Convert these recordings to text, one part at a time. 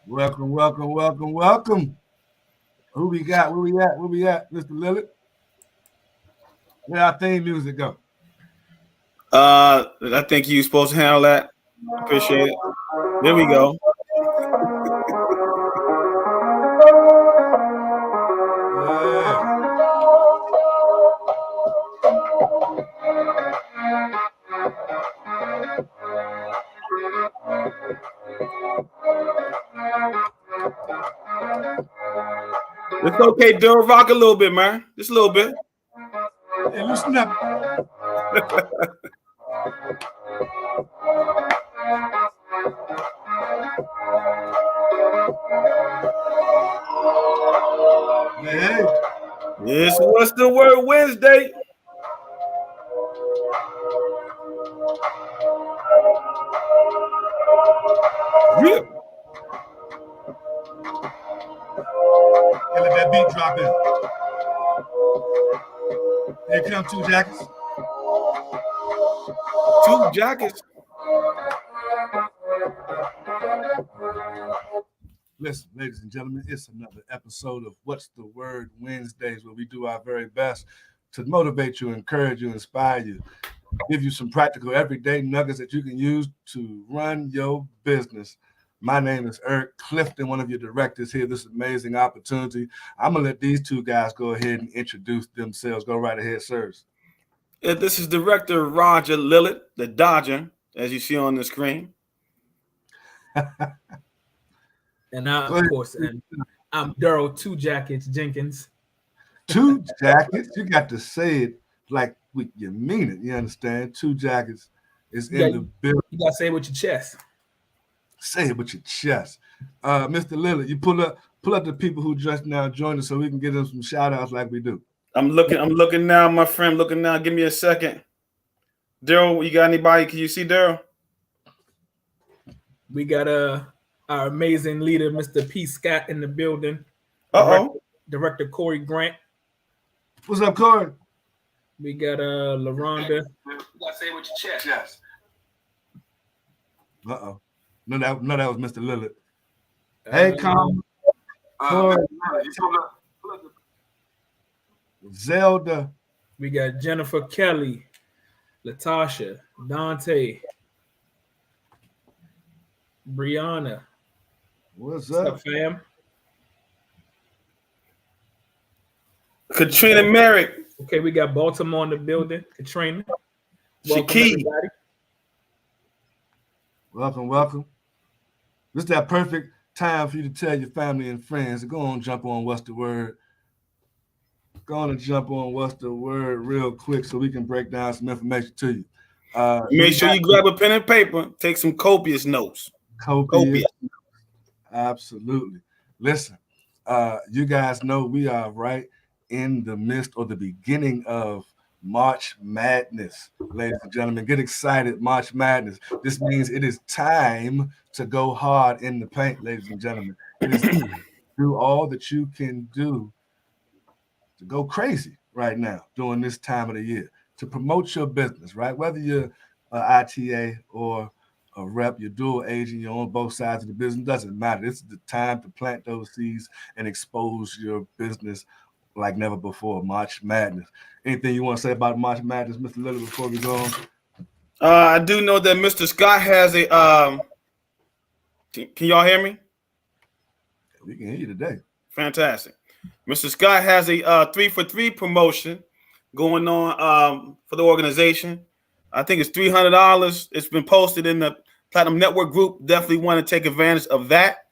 Welcome, welcome, welcome, welcome. Who we got? Where we at? Where we at, Mr. Lillard? Where our theme music go? I think you're supposed to handle that. Appreciate it. There we go. It's okay, Daryl. Rock a little bit, man. Just a little bit. Hey, loosen up. Hey. Yes, what's the word Wednesday? Yeah. Let that beat drop in. Here come two jackets. Two jackets. Listen, ladies and gentlemen, it's another episode of What's the Word Wednesdays, where we do our very best to motivate you, encourage you, inspire you, give you some practical everyday nuggets that you can use to run your business. My name is Eric Clifton, one of your directors here. This amazing opportunity. I'm going to let these two guys go ahead and introduce themselves. Go right ahead, sirs. This is Director Roger Lillard, the Dodger, as you see on the screen. And of course, and I'm Daryl Two Jackets Jenkins. Two Jackets? You got to say it like you mean it. You understand? Two Jackets is in the building. You got to say it with your chest. Say it with your chest. Mr. Lillard, you pull up the people who just now joined us so we can give them some shout outs like we do. I'm looking now, my friend. Looking now. Give me a second. Daryl, you got anybody? Can you see Daryl? We got our amazing leader, Mr. P. Scott, in the building. Director Corey Grant. What's up, Corey? We got LaRonda. You gotta say it with your chest. Yes. Uh-oh. No, that was Mr. Lillard. Hey, Corey. Zelda. We got Jennifer Kelly, Latasha, Dante, Brianna. What's up, fam? Katrina Merrick. Okay, we got Baltimore in the building. Katrina. Shakee. Welcome. This is that perfect time for you to tell your family and friends to go on, jump on What's the Word. Go on and jump on What's the Word real quick so we can break down some information to you. Make sure you grab a pen and paper. Take some copious notes. Copious. Absolutely. Listen, you guys know we are right in the midst or the beginning of March Madness. Ladies and gentlemen, get excited. March Madness. This means it is time to go hard in the paint, ladies and gentlemen. It is time to do all that you can do to go crazy right now during this time of the year to promote your business, right? Whether you're an ITA or a rep, you're dual agent, you're on both sides of the business, doesn't matter. This is the time to plant those seeds and expose your business like never before. March Madness. Anything you want to say about March Madness, Mr. Lillard, before we go on? I do know that Mr. Scott has a can y'all hear me? We can hear you today. Fantastic. Mr. Scott has a 3-for-3 promotion going on for the organization. I think it's $300. It's been posted in the Platinum Network group. Definitely want to take advantage of that.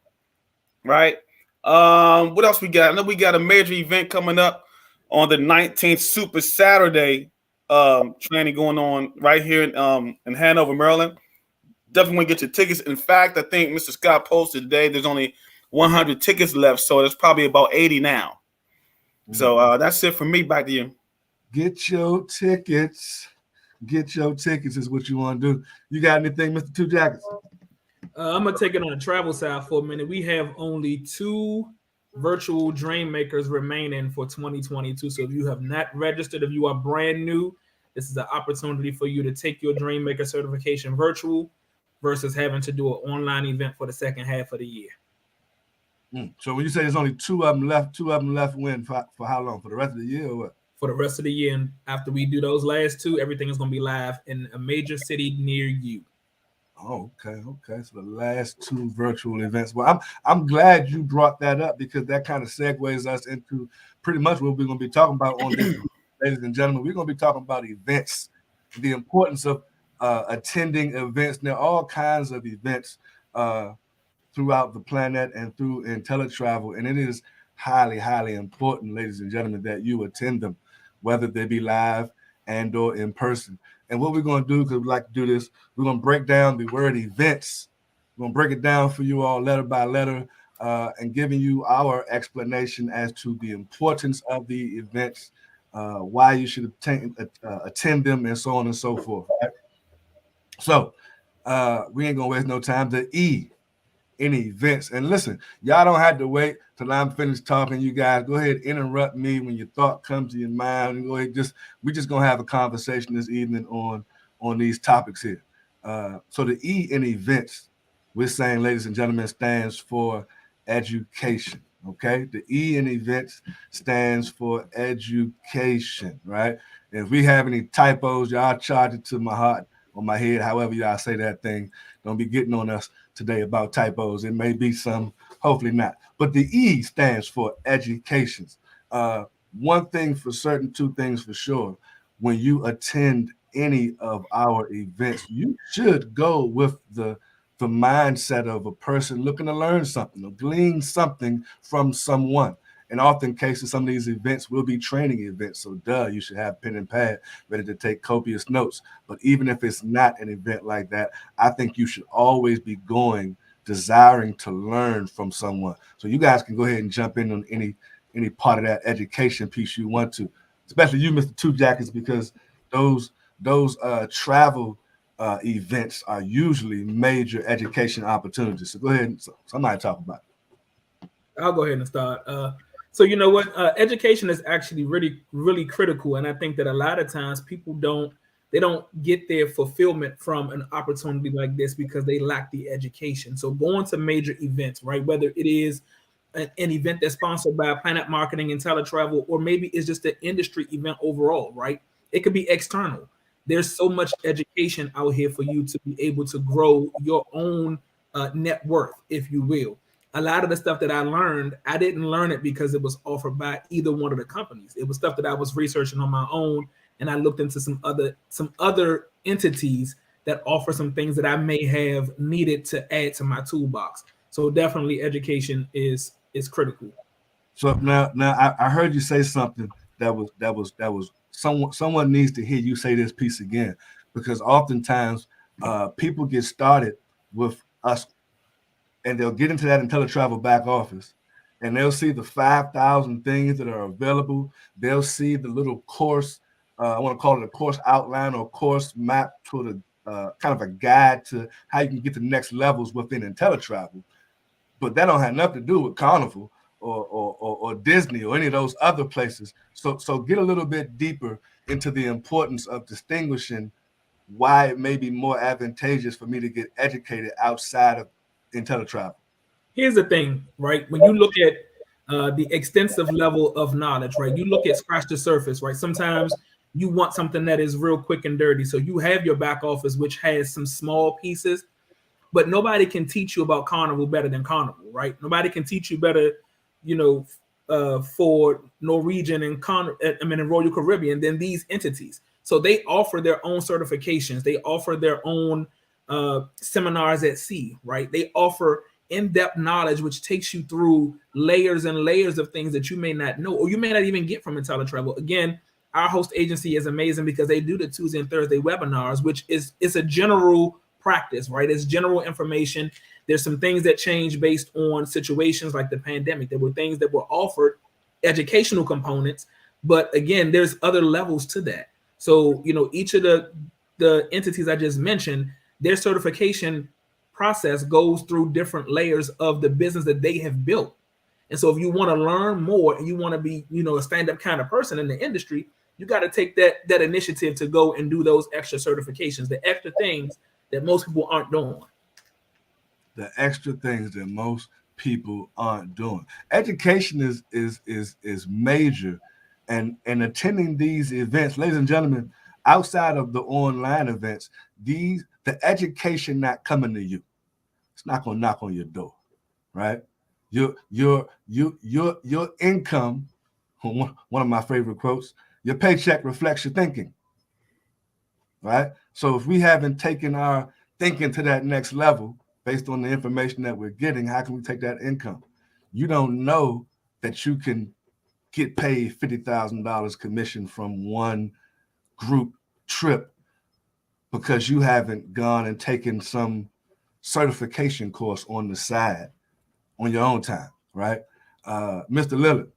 Right. What else we got? I know we got a major event coming up on the 19th, Super Saturday training going on right here in Hanover, Maryland. Definitely want to get your tickets. In fact, I think Mr. Scott posted today there's only 100 tickets left, so there's probably about 80 now. So that's it for me. Back to you. Get your tickets. Get your tickets is what you want to do. You got anything, Mr. Two Jackets? I'm going to take it on the travel side for a minute. We have only 2 virtual Dream Makers remaining for 2022. So if you have not registered, if you are brand new, this is an opportunity for you to take your Dream Maker certification virtual. versus having to do an online event for the second half of the year. So when you say there's only two of them left win for how long? For the rest of the year or what? For the rest of the year, and after we do those last two, everything is going to be live in a major city near you. Oh, okay. So the last two virtual events. Well, I'm glad you brought that up because that kind of segues us into pretty much what we're going to be talking about on this, ladies and gentlemen. We're going to be talking about events, the importance of attending events. There are all kinds of events throughout the PlanNet and through Inteletravel, and it is highly, highly important, ladies and gentlemen, that you attend them, whether they be live and or in person. And what we're going to do, because we like to do this, we're going to break down the word events. We're going to break it down for you all letter by letter and giving you our explanation as to the importance of the events, why you should attend them, and so on and so forth. Right? So we ain't going to waste no time. The E in events. And listen, y'all don't have to wait till I'm finished talking. You guys go ahead, interrupt me when your thought comes to your mind, and go ahead. We're just gonna have a conversation this evening on these topics here. So the E in events, we're saying, ladies and gentlemen, stands for education. Okay, the E in events stands for education, right? If we have any typos, y'all charge it to my heart or my head, however y'all say that thing. Don't be getting on us today about typos. It may be some, hopefully not. But the E stands for educations. One thing for certain, two things for sure. When you attend any of our events, you should go with the mindset of a person looking to learn something or glean something from someone. In often cases, some of these events will be training events. So you should have pen and pad ready to take copious notes. But even if it's not an event like that, I think you should always be going desiring to learn from someone. So you guys can go ahead and jump in on any part of that education piece you want to, especially you, Mr. Two Jackets, because those travel events are usually major education opportunities. So go ahead and somebody talk about it. I'll go ahead and start. So you know what? Education is actually really, really critical, and I think that a lot of times people don't get their fulfillment from an opportunity like this because they lack the education. So going to major events, right? Whether it is an event that's sponsored by PlanNet Marketing and Inteletravel, or maybe it's just an industry event overall, right? It could be external. There's so much education out here for you to be able to grow your own net worth, if you will. A lot of the stuff that I learned, I didn't learn it because it was offered by either one of the companies. It was stuff that I was researching on my own, and I looked into some other entities that offer some things that I may have needed to add to my toolbox. So definitely education is critical. So now I heard you say something that was someone needs to hear you say this piece again, because oftentimes people get started with us and they'll get into that Inteletravel back office and they'll see the 5,000 things that are available. They'll see the little course, I want to call it a course outline or course map to the kind of a guide to how you can get to the next levels within Inteletravel. But that don't have nothing to do with Carnival or Disney or any of those other places. So get a little bit deeper into the importance of distinguishing why it may be more advantageous for me to get educated outside of Inteletravel. Here's the thing, right? When you look at the extensive level of knowledge, right? You look at scratch the surface, right? Sometimes you want something that is real quick and dirty. So you have your back office, which has some small pieces, but nobody can teach you about Carnival better than Carnival, right? Nobody can teach you better, for Norwegian and in Royal Caribbean than these entities. So they offer their own certifications. They offer their own seminars at sea, right? They offer in-depth knowledge, which takes you through layers and layers of things that you may not know, or you may not even get from Inteletravel. Again, our host agency is amazing because they do the Tuesday and Thursday webinars, which is a general practice, right? It's general information. There's some things that change based on situations like the pandemic. There were things that were offered, educational components, but again, there's other levels to that. So, each of the entities I just mentioned, their certification process goes through different layers of the business that they have built. And so if you want to learn more and you want to be, a stand-up kind of person in the industry, you got to take that initiative to go and do those extra certifications, the extra things that most people aren't doing. The extra things that most people aren't doing. Education is major, and attending these events, ladies and gentlemen, outside of the online events, the education not coming to you. It's not gonna knock on your door, right? Your income, one of my favorite quotes, your paycheck reflects your thinking, right? So if we haven't taken our thinking to that next level based on the information that we're getting, how can we take that income? You don't know that you can get paid $50,000 commission from one group trip because you haven't gone and taken some certification course on the side on your own time, right? Mr. Lillard,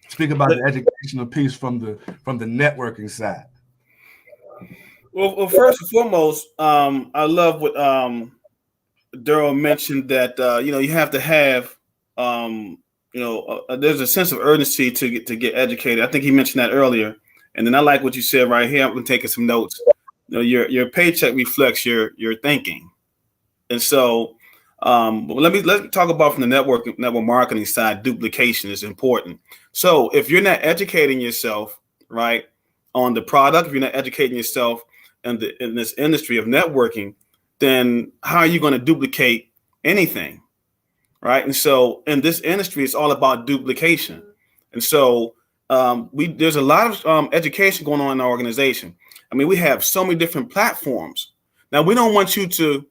speak about the educational piece from the networking side. Well, first and foremost, I love what Daryl mentioned that you have to have there's a sense of urgency to get educated. I think he mentioned that earlier, and then I like what you said right here. I'm taking some notes. Your paycheck reflects your thinking, and so let me talk about from the network marketing side. Duplication is important. So if you're not educating yourself right on the product, if you're not educating yourself in this industry of networking, then how are you going to duplicate anything, right? And so in this industry, it's all about duplication. And so there's a lot of education going on in our organization. I mean, we have so many different platforms. Now, we don't want you to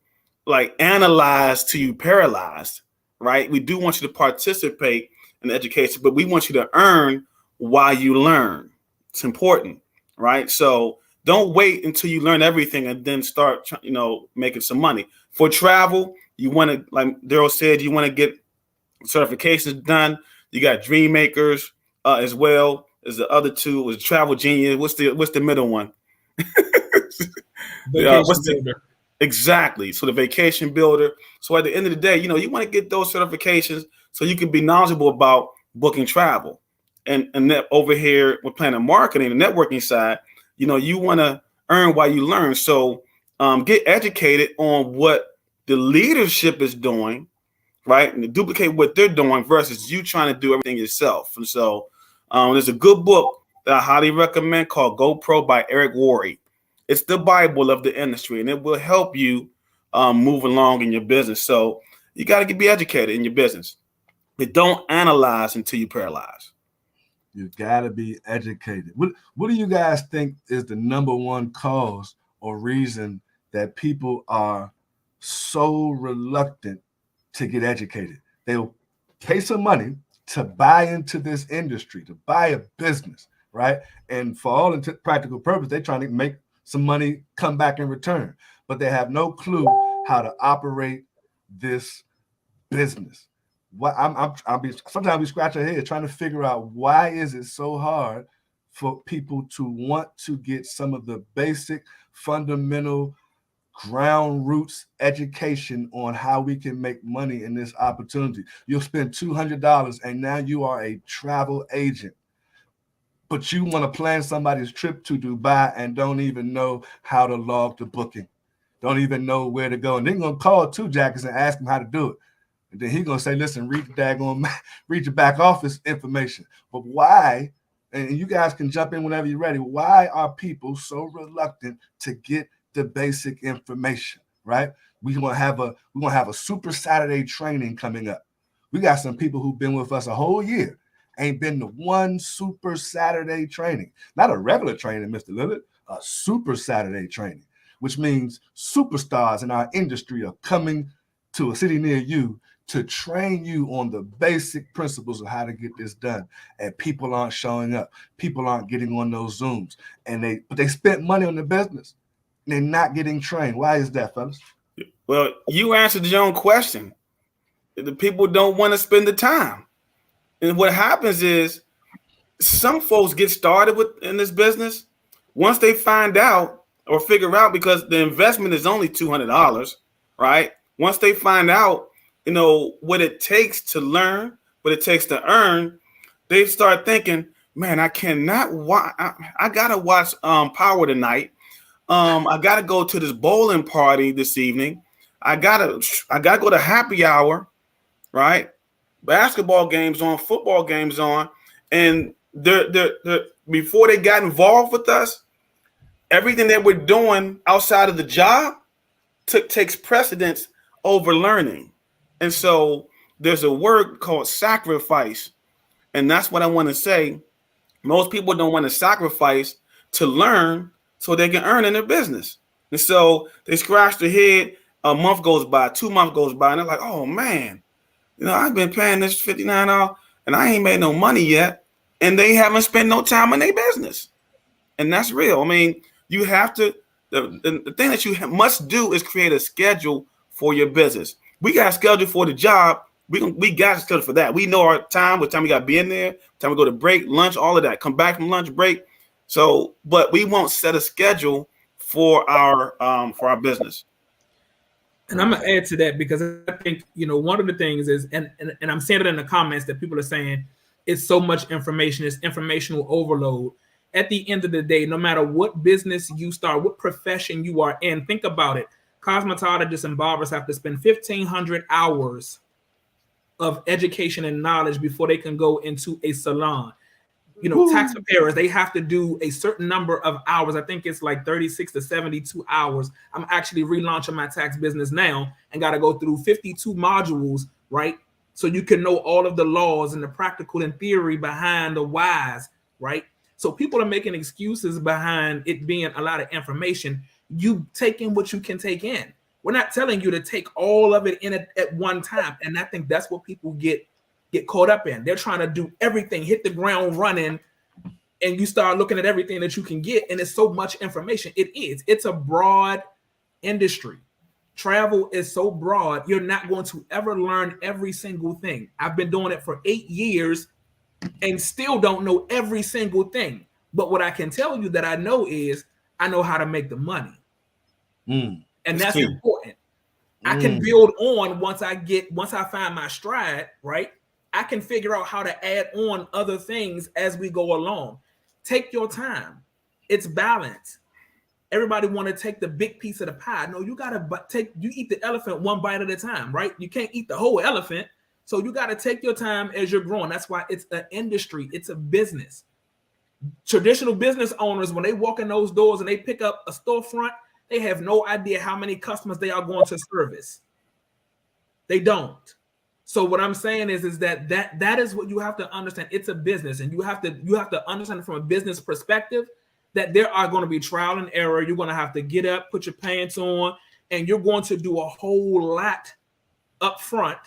analyze till you paralyzed, right? We do want you to participate in education, but we want you to earn while you learn. It's important, right? So don't wait until you learn everything and then start, making some money. For travel, you want to, like Daryl said, you want to get certifications done. You got Dream Makers as well as the other two. Was Travel Genius. What's the middle one? Exactly. So the Vacation Builder. So at the end of the day, you want to get those certifications so you can be knowledgeable about booking travel. And over here with PlanNet Marketing, the networking side, you want to earn while you learn. So get educated on what the leadership is doing, right? And duplicate what they're doing versus you trying to do everything yourself. And so there's a good book that I highly recommend called Go Pro by Eric Worre. It's the Bible of the industry, and it will help you move along in your business. So you got to be educated in your business. But don't analyze until you paralyze. You got to be educated. What do you guys think is the number one cause or reason that people are so reluctant to get educated? They'll pay some money to buy into this industry, to buy a business, right? And for all practical purpose, they're trying to make some money come back in return, but they have no clue how to operate this business. Sometimes we scratch our head trying to figure out why is it so hard for people to want to get some of the basic, fundamental, ground roots education on how we can make money in this opportunity. You'll spend $200 and now you are a travel agent, but you want to plan somebody's trip to Dubai and don't even know how to log the booking, don't even know where to go. And then going to call two jackets and ask them how to do it. And then he's going to say, listen, read your back office information. But why, and you guys can jump in whenever you're ready, why are people so reluctant to get the basic information, right? We're gonna have a Super Saturday training coming up. We got some people who've been with us a whole year, ain't been to one Super Saturday training. Not a regular training, Mr. Lillard, a Super Saturday training, which means superstars in our industry are coming to a city near you to train you on the basic principles of how to get this done. And people aren't showing up. People aren't getting on those Zooms. But they spent money on the business. They're not getting trained. Why is that, fellas? Well, you answered your own question. The people don't want to spend the time. And what happens is some folks get started in this business. Once they find out or figure out, because the investment is only $200, right? Once they find out, what it takes to learn, what it takes to earn, they start thinking, man, I cannot watch. I gotta watch Power tonight. I gotta go to this bowling party this evening. I gotta go to happy hour, right? Basketball games on, football games on, and they're before they got involved with us, everything that we're doing outside of the job takes precedence over learning. And so there's a word called sacrifice. And that's what I want to say. Most people don't want to sacrifice to learn so they can earn in their business. And so they scratch their head, a month goes by, 2 months goes by, and they're like, oh man, I've been paying this $59 and I ain't made no money yet. And they haven't spent no time in their business. And that's real. I mean, you have to, the thing that you must do is create a schedule for your business. We got a schedule for the job. We got a schedule for that. We know our time, what time we got to be in there, time we go to break, lunch, all of that. Come back from lunch break. So, but we won't set a schedule for our business. And I'm gonna add to that because I think one of the things is, and I'm saying it in the comments that people are saying it's so much information, it's informational overload. At the end of the day, no matter what business you start, what profession you are in, think about it. Cosmetologists and barbers have to spend 1,500 hours of education and knowledge before they can go into a salon. Tax preparers, they have to do a certain number of hours. I think it's like 36 to 72 hours. I'm actually relaunching my tax business now and got to go through 52 modules, right? So you can know all of the laws and the practical and theory behind the whys, right? So people are making excuses behind it being a lot of information. You take in what you can take in. We're not telling you to take all of it in at one time. And I think that's what people get caught up in. They're trying to do everything, hit the ground running, and you start looking at everything that you can get, and it's so much information. It's a broad industry. Travel is so broad, you're not going to ever learn every single thing. I've been doing it for 8 years and still don't know every single thing. But what I can tell you that I know is I know how to make the money. And that's important. I can build on once I find my stride, right? I can figure out how to add on other things as we go along. Take your time. It's balance. Everybody want to take the big piece of the pie. No, you eat the elephant one bite at a time, right? You can't eat the whole elephant. So you got to take your time as you're growing. That's why it's an industry. It's a business. Traditional business owners, when they walk in those doors and they pick up a storefront, they have no idea how many customers they are going to service. They don't. So what I'm saying is that is what you have to understand. It's a business, and you have to understand from a business perspective that there are going to be trial and error. You're going to have to get up, put your pants on, and you're going to do a whole lot up front.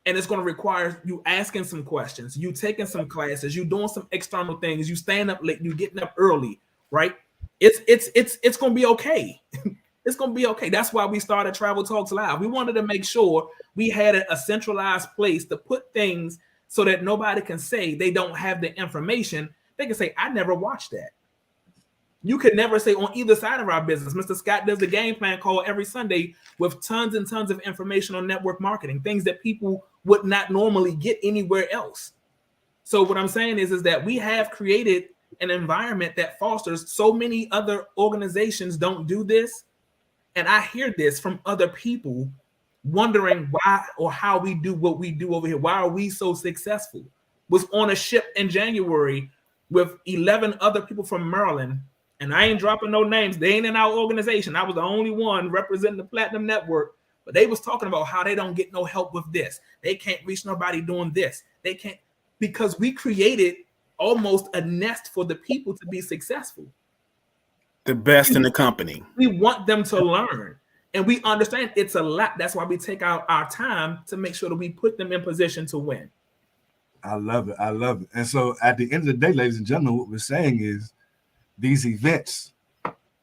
And it's going to require you asking some questions, you taking some classes, you doing some external things, you staying up late, you getting up early, right? It's going to be okay. It's going to be okay. That's why we started Travel Talks Live. We wanted to make sure we had a centralized place to put things so that nobody can say they don't have the information. They can say, I never watched that. You could never say on either side of our business. Mr. Scott does the game plan call every Sunday with tons and tons of information on network marketing, things that people would not normally get anywhere else. So what I'm saying is that we have created an environment that fosters. So many other organizations don't do this. And I hear this from other people wondering why or how we do what we do over here. Why are we so successful? Was on a ship in January with 11 other people from Maryland. And I ain't dropping no names. They ain't in our organization. I was the only one representing the Platinum Network. But they was talking about how they don't get no help with this. They can't reach nobody doing this. They can't, because we created almost a nest for the people to be successful. The best in the company. We want them to learn. And we understand it's a lot. That's why we take out our time to make sure that we put them in position to win. I love it. I love it. And so at the end of the day, ladies and gentlemen, what we're saying is these events,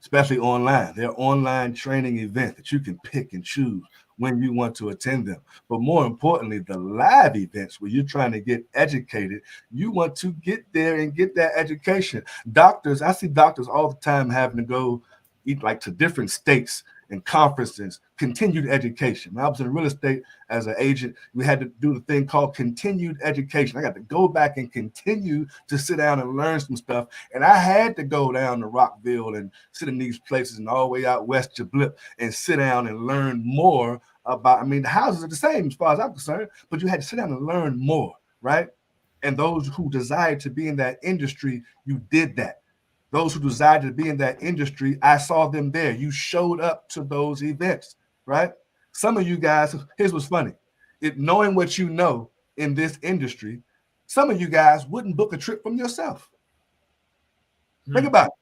especially online, they're online training events that you can pick and choose when you want to attend them. But more importantly, the live events where you're trying to get educated, you want to get there and get that education. Doctors, I see doctors all the time having to go eat like to different states and conferences, continued education. When I was in real estate as an agent, we had to do the thing called continued education. I got to go back and continue to sit down and learn some stuff. And I had to go down to Rockville and sit in these places and all the way out west to Blip and sit down and learn more about, I mean, the houses are the same as far as I'm concerned, but you had to sit down and learn more, right? And those who desired to be in that industry, you did that. Those who desired to be in that industry, I saw them there. You showed up to those events, right? Some of you guys, here's what's funny. Knowing what you know in this industry, some of you guys wouldn't book a trip from yourself. Think about it.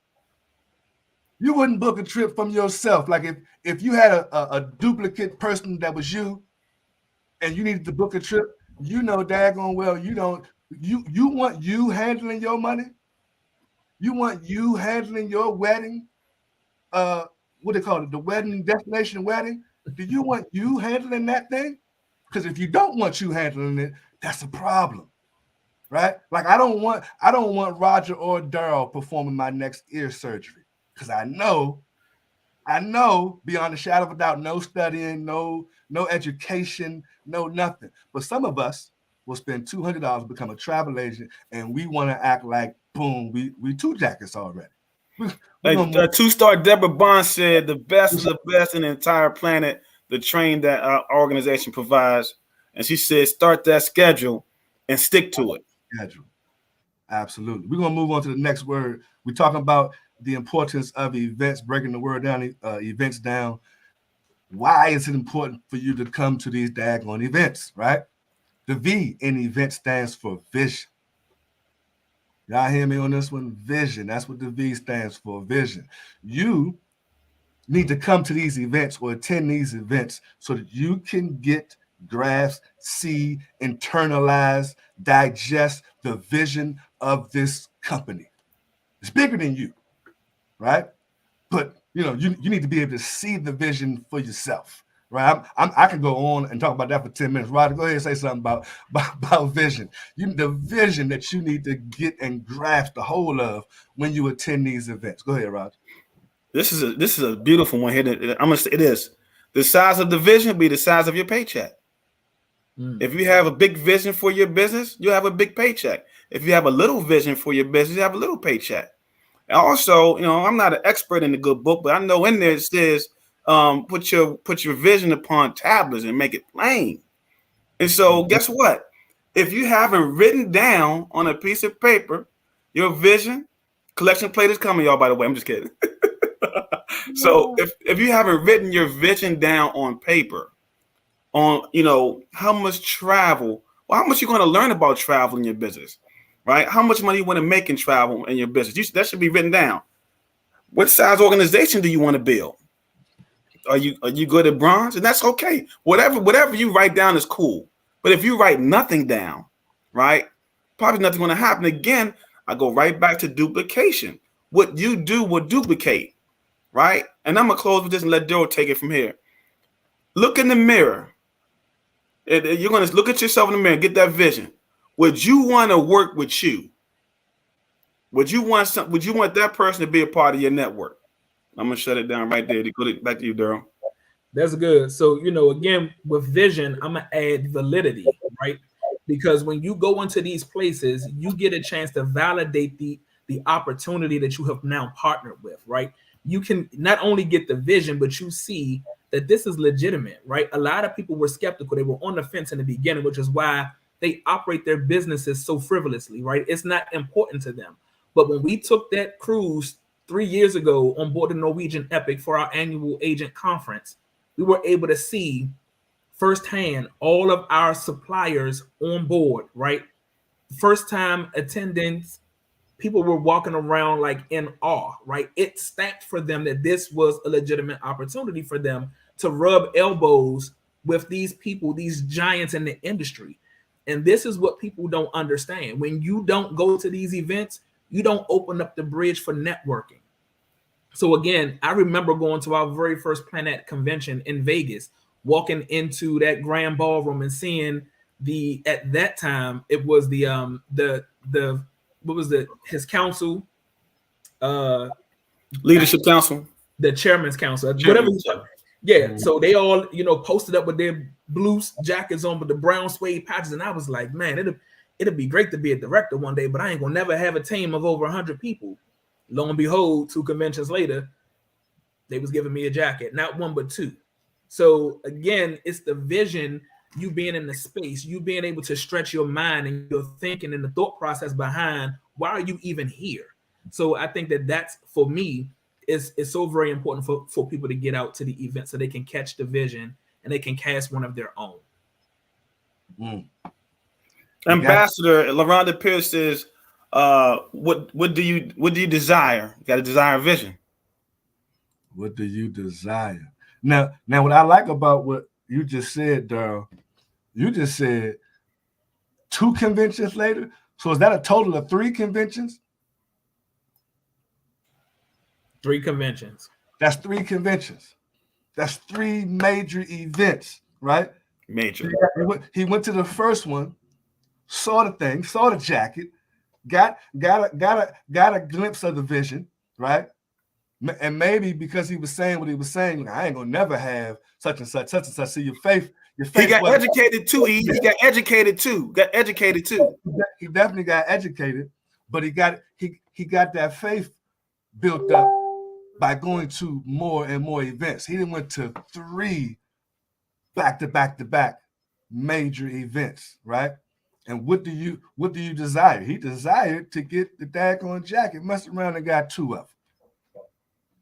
You wouldn't book a trip from yourself. Like if you had a duplicate person that was you and you needed to book a trip, you know daggone well you don't. You want you handling your money? You want you handling your wedding? What do they call it? The wedding destination wedding? Do you want you handling that thing? Because if you don't want you handling it, that's a problem, right? Like I don't want Roger or Daryl performing my next ear surgery because I know beyond a shadow of a doubt, no studying, no education, no nothing. But some of us will spend $200 become a travel agent, and we want to act like boom, we two jackets already. Two-star Deborah Bond said the best of the best in the entire planet, the train that our organization provides. And she said, start that schedule and stick to it. Schedule. Absolutely. We're going to move on to the next word. We're talking about the importance of events, breaking the word down, events down. Why is it important for you to come to these daggone events, right? The V in event stands for vision. Y'all hear me on this one? Vision. That's what the V stands for, vision. You need to come to these events or attend these events so that you can get, grasp, see, internalize, digest the vision of this company. It's bigger than you, right? But you need to be able to see the vision for yourself, right? I can go on and talk about that for 10 minutes. Roger, go ahead and say something about vision. The vision that you need to get and grasp the whole of when you attend these events. Go ahead, Roger. This is a beautiful one here. I'm gonna say it is. The size of the vision be the size of your paycheck. If you have a big vision for your business, you have a big paycheck. If you have a little vision for your business, you have a little paycheck. And also, I'm not an expert in the good book, but I know in there it says, put your vision upon tablets and make it plain. And so guess what? If you haven't written down on a piece of paper your vision, collection plate is coming, y'all, by the way. I'm just kidding. So if you haven't written your vision down on paper, on how much travel, or how much you're going to learn about travel in your business, right? How much money you want to make in travel in your business, that should be written down. What size organization do you want to build? Are you good at bronze? And that's okay. Whatever you write down is cool. But if you write nothing down, right, probably nothing's going to happen. Again, I go right back to duplication. What you do will duplicate, right? And I'm going to close with this and let Daryl take it from here. Look in the mirror. You're going to look at yourself in the mirror and get that vision. Would you want to work with you? Would you want that person to be a part of your network? I'm going to shut it down right there. Back to you, Daryl. That's good. So, again, with vision, I'm going to add validity, right? Because when you go into these places, you get a chance to validate the opportunity that you have now partnered with, right? You can not only get the vision, but you see that this is legitimate, right? A lot of people were skeptical. They were on the fence in the beginning, which is why they operate their businesses so frivolously, right? It's not important to them. But when we took that cruise 3 years ago on board the Norwegian Epic for our annual agent conference, we were able to see firsthand all of our suppliers on board, right? First time attendance, people were walking around like in awe, right? It stacked for them that this was a legitimate opportunity for them to rub elbows with these people, these giants in the industry. And this is what people don't understand. When you don't go to these events, you don't open up the bridge for networking. So again, I remember going to our very first PlanNet convention in Vegas, walking into that grand ballroom and seeing at that time, it was his council, leadership council. the chairman's council, whatever. Chairman's council. Yeah. So they all, posted up with their blue jackets on with the brown suede patches, and I was like, man, it'll be great to be a director one day, but I ain't gonna never have a team of over 100 people. Lo and behold, 2 conventions later, they was giving me a jacket, not 1 but 2. So again, it's the vision, you being in the space, you being able to stretch your mind and your thinking and the thought process behind why are you even here. So I think that's for me is so very important for people to get out to the event so they can catch the vision and they can cast one of their own. Ambassador LaRonda Pierce says, what do you desire? You got to desire a vision. What do you desire? Now, what I like about what you just said, Darryl, you just said 2 conventions later. So is that a total of 3 conventions? 3 conventions. That's 3 conventions. That's 3 major events, right? Major. He went to the first one, saw the thing, saw the jacket, got a glimpse of the vision, right? And maybe because he was saying what he was saying, I ain't gonna never have such and such. See, your faith. He got educated too. He got educated too. He definitely got educated, but he got that faith built up by going to more and more events. He went to 3 back to back major events, right? And what do you desire? He desired to get the daggone jacket. Messed around and got 2 of them.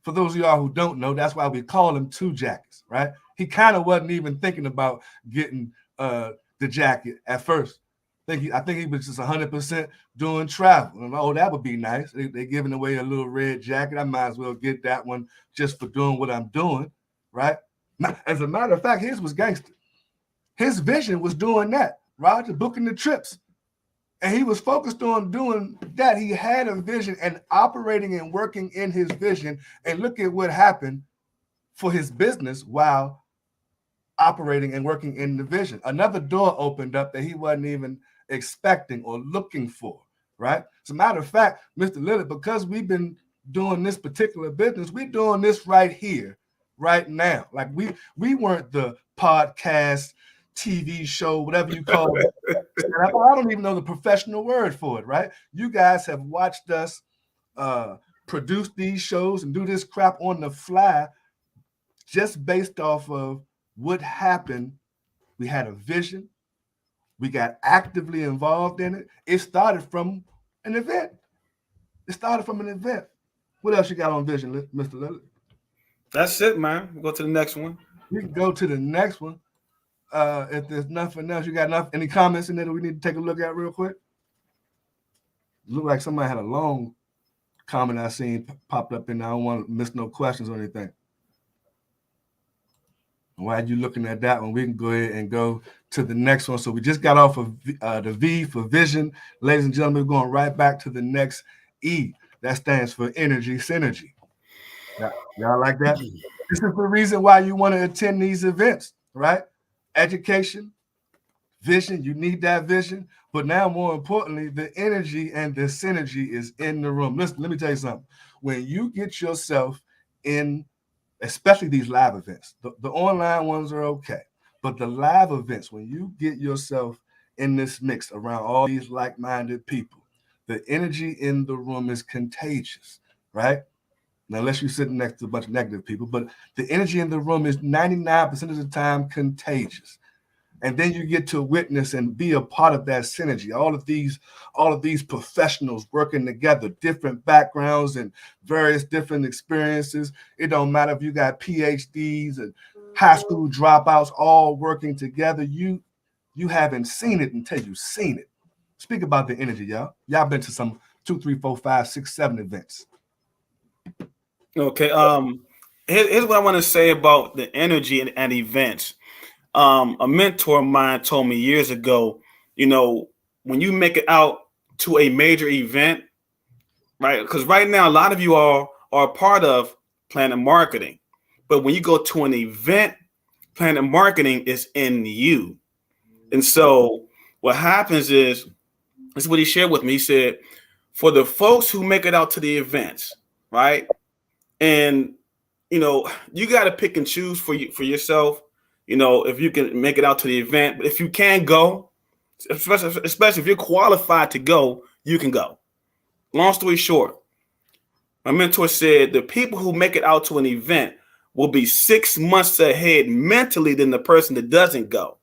For those of y'all who don't know, that's why we call him 2 jackets, right? He kind of wasn't even thinking about getting the jacket at first. I think he was just 100% doing travel. And that would be nice. They're giving away a little red jacket. I might as well get that one just for doing what I'm doing, right? As a matter of fact, his was gangster. His vision was doing that, Roger, booking the trips. And he was focused on doing that. He had a vision and operating and working in his vision. And look at what happened for his business while operating and working in the vision. Another door opened up that he wasn't even expecting or looking for, right? As a matter of fact, Mr. Lillard, because we've been doing this particular business, we're doing this right here, right now. Like we weren't the podcast, TV show, whatever you call it. I don't even know the professional word for it, right? You guys have watched us produce these shows and do this crap on the fly just based off of what happened. We had a vision. We got actively involved in it. It started from an event. What else you got on vision, Mr. Lillard? That's it, man. We'll go to the next one. You can go to the next one. If there's nothing else, you got any comments in there that we need to take a look at real quick? Look like somebody had a long comment I seen popped up in there. I don't want to miss no questions or anything. While you looking at that one, we can go ahead and go to the next one. So we just got off of the V for vision. Ladies and gentlemen, we're going right back to the next E. That stands for energy synergy. Y'all like that? This is the reason why you want to attend these events, right? Education, vision, you need that vision. But now, more importantly, the energy and the synergy is in the room. Listen, let me tell you something. When you get yourself in, especially these live events, the online ones are okay. But the live events, when you get yourself in this mix around all these like-minded people, the energy in the room is contagious, right? Now, unless you're sitting next to a bunch of negative people, but the energy in the room is 99% of the time contagious. And then you get to witness and be a part of that synergy. All of these professionals working together, different backgrounds and various different experiences. It don't matter if you got PhDs and high school dropouts all working together. You haven't seen it until you've seen it. Speak about the energy, y'all. Y'all been to some 2, 3, 4, 5, 6, 7 events. Okay. Here's what I want to say about the energy and events. A mentor of mine told me years ago, when you make it out to a major event, right? Because right now, a lot of you are part of PlanNet marketing. But when you go to an event, PlanNet marketing is in you. And so what happens is, this is what he shared with me. He said, for the folks who make it out to the events, right? And you got to pick and choose for yourself. If you can make it out to the event, but if you can go, especially if you're qualified to go, you can go. Long story short, my mentor said the people who make it out to an event will be 6 months ahead mentally than the person that doesn't go.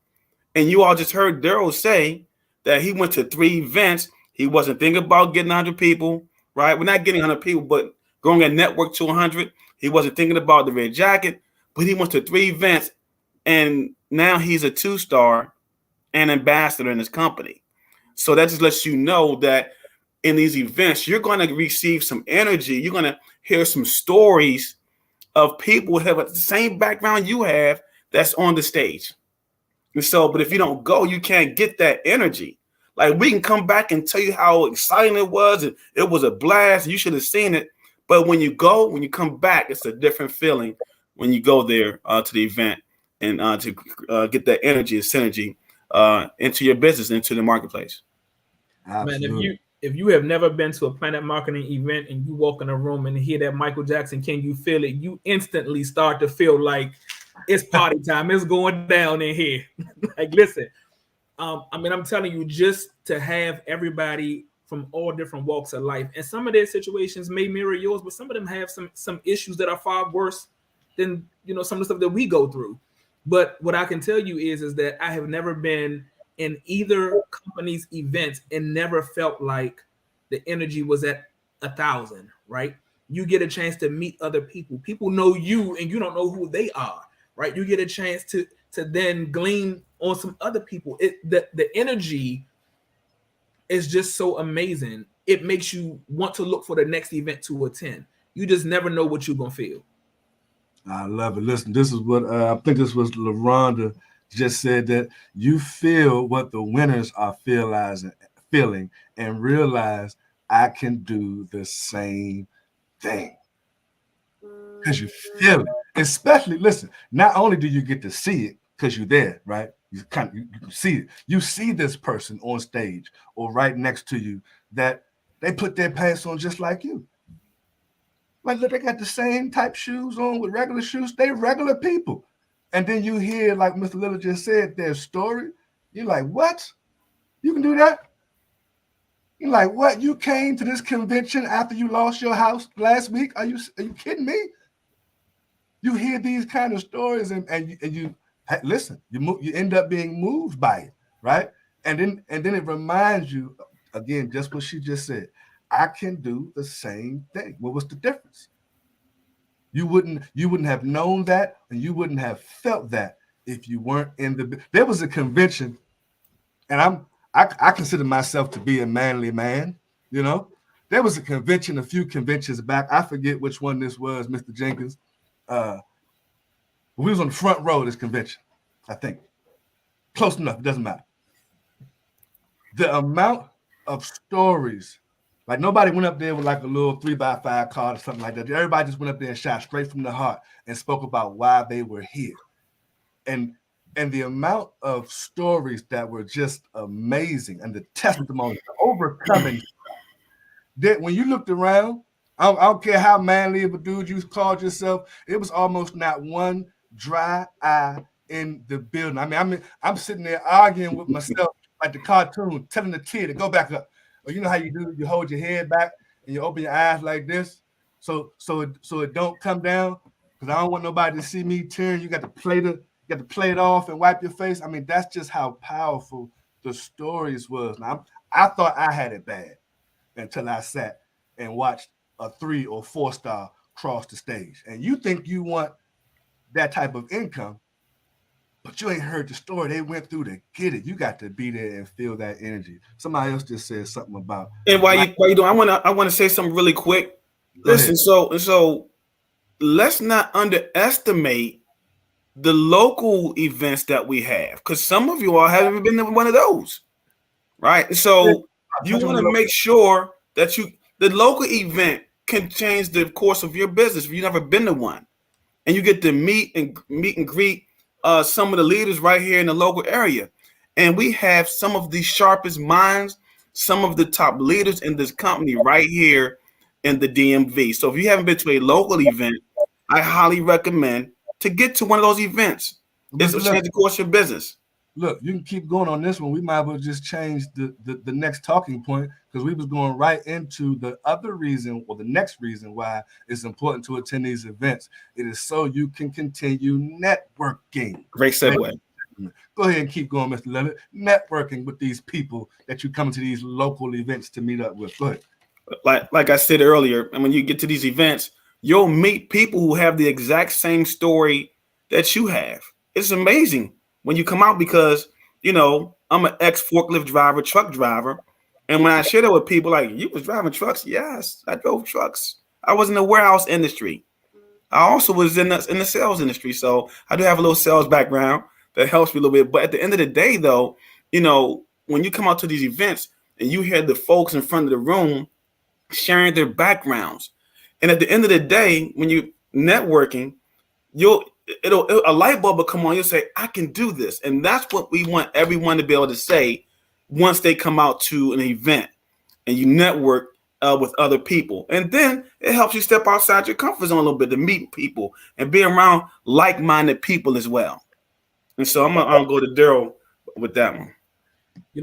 And you all just heard Daryl say that he went to 3 events. He wasn't thinking about getting 100 people, right? We're not getting 100 people, but growing a network to 100. He wasn't thinking about the red jacket, but he went to 3 events, and now he's a 2-star and ambassador in his company. So that just lets you know that in these events, you're going to receive some energy. You're going to hear some stories of people who have the same background you have that's on the stage. And so, but if you don't go, you can't get that energy. Like, we can come back and tell you how exciting it was, and it was a blast, and you should have seen it. But when you come back, it's a different feeling when you go there to the event and to get that energy and synergy into your business, into the marketplace. Absolutely. Man, if you have never been to a PlanNet marketing event and you walk in a room and hear that Michael Jackson, can you feel it? You instantly start to feel like it's party time. It's going down in here. Like, listen, I'm telling you, just to have everybody from all different walks of life, and some of their situations may mirror yours, but some of them have some issues that are far worse than some of the stuff that we go through. But what I can tell you is that I have never been in either company's events and never felt like the energy was at 1,000, right? You get a chance to meet other people. People know you and you don't know who they are, right? You get a chance to then glean on some other people. The energy is just so amazing. It makes you want to look for the next event to attend. You just never know what you're going to feel. I love it. Listen, this is what I think this was LaRonda just said, that you feel what the winners are feeling and realize I can do the same thing. Because you feel it. Especially, listen, not only do you get to see it because you're there, right? You can see it. You see this person on stage or right next to you that they put their pants on just like you. Like, look, they got the same type shoes on with regular shoes. They regular people. And then you hear, like Mr. Lillard just said, their story. You're like, what? You can do that? You're like, what? You came to this convention after you lost your house last week? Are you kidding me? You hear these kind of stories and you listen. You end up being moved by it, right? And then it reminds you again, just what she just said. I can do the same thing. What was the difference? You wouldn't have known that, and you wouldn't have felt that if you weren't in the. There was a convention, and I consider myself to be a manly man. There was a convention a few conventions back. I forget which one this was, Mr. Jenkins. We was on the front row of this convention, I think. Close enough. It doesn't matter. The amount of stories. Like, nobody went up there with like a little 3x5 card or something like that. Everybody just went up there and shot straight from the heart and spoke about why they were here. And the amount of stories that were just amazing, and the testimony, the overcoming. That when you looked around, I don't care how manly of a dude you called yourself, it was almost not one dry eye in the building. I mean, I'm sitting there arguing with myself like the cartoon, telling the kid to go back up. Or you know how you do? You hold your head back and you open your eyes like this, so it don't come down. Because I don't want nobody to see me turn. You got to play it off and wipe your face. I mean, that's just how powerful the stories was. Now, I thought I had it bad until I sat and watched a 3 or 4 star cross the stage. And you think you want that type of income, but you ain't heard the story they went through to get it. You got to be there and feel that energy. Somebody else just said something about. And while you doing, I want to say something really quick. Listen, so let's not underestimate the local events that we have, because some of you all haven't been to one of those, right? So you want to make sure that the local event can change the course of your business if you've never been to one, and you get to meet and greet some of the leaders right here in the local area. And we have some of the sharpest minds, some of the top leaders in this company right here in the DMV. So if you haven't been to a local event, I highly recommend to get to one of those events. It's a chance to course your business. Look, you can keep going on this one. We might as well just change the next talking point, because we was going right into the other reason, or the next reason why it's important to attend these events. It is so you can continue networking. Great segue. Go ahead and keep going, Mr. Leonard. Networking with these people that you come to these local events to meet up with. Go ahead. Like I said earlier, and when you get to these events, you'll meet people who have the exact same story that you have. It's amazing when you come out, because I'm an ex forklift driver, truck driver, and when I share that with people, like, you was driving trucks? Yes, I drove trucks. I was in the warehouse industry. I also was in the sales industry, so I do have a little sales background that helps me a little bit. But at the end of the day, though, when you come out to these events and you hear the folks in front of the room sharing their backgrounds, and at the end of the day, when you networking, a light bulb will come on. You'll say, I can do this. And that's what we want everyone to be able to say once they come out to an event and you network with other people. And then it helps you step outside your comfort zone a little bit to meet people and be around like-minded people as well. And so I'll go to Daryl with that one.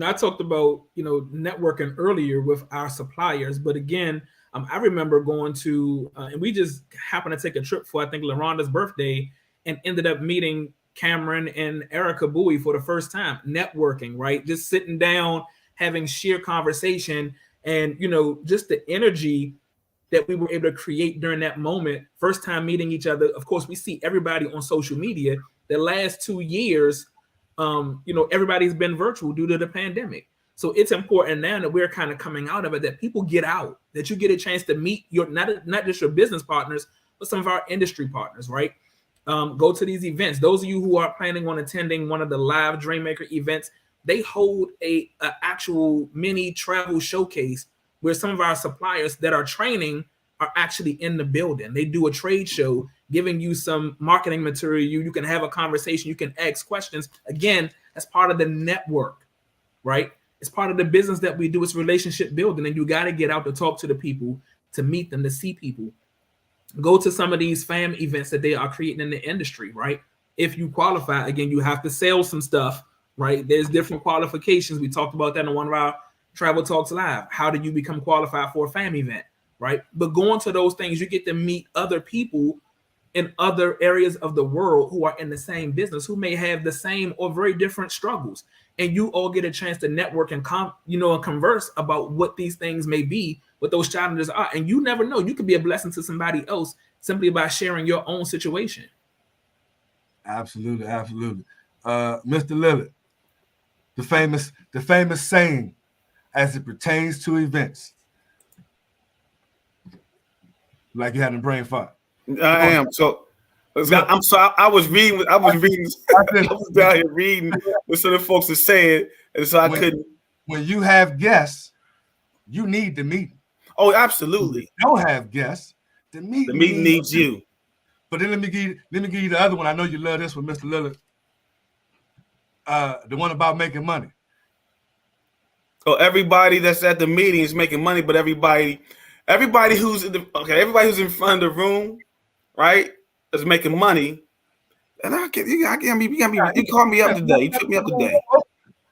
I talked about, networking earlier with our suppliers, but again, I remember going to, and we just happened to take a trip for, I think, LaRonda's birthday, and ended up meeting Cameron and Erica Bowie for the first time, networking, right? Just sitting down, having sheer conversation, and, just the energy that we were able to create during that moment. First time meeting each other. Of course, we see everybody on social media. The last 2 years, everybody's been virtual due to the pandemic. So it's important now that we're kind of coming out of it, that people get out, that you get a chance to meet your not just your business partners, but some of our industry partners, right? Go to these events. Those of you who are planning on attending one of the live Dreammaker events, they hold a actual mini travel showcase where some of our suppliers that are training are actually in the building. They do a trade show, giving you some marketing material. You can have a conversation. You can ask questions. Again, that's part of the network, right? It's part of the business that we do. It's relationship building, and you got to get out to talk to the people, to meet them, to see people. Go to some of these fam events that they are creating in the industry, right? If you qualify, again, you have to sell some stuff, right? There's different qualifications. We talked about that in one of our Travel Talks Live. How do you become qualified for a fam event, right? But going to those things, you get to meet other people in other areas of the world who are in the same business, who may have the same or very different struggles. And you all get a chance to network and converse about what these things may be, what those challenges are. And you never know, you could be a blessing to somebody else simply by sharing your own situation. Absolutely, absolutely. Mr. Lillard, the famous saying as it pertains to events. Like you had a brain fart. I am. So I'm sorry. I was reading. I was down here reading what some of the folks are saying, and so I couldn't. When you have guests, you need the meeting. Oh, absolutely. When you don't have guests, the meeting needs you. But then let me give you the other one. I know you love this one, Mr. Lillard. The one about making money. Oh, everybody that's at the meeting is making money, but everybody who's everybody who's in front of the room, right, is making money. And you called me up today. You took me up today.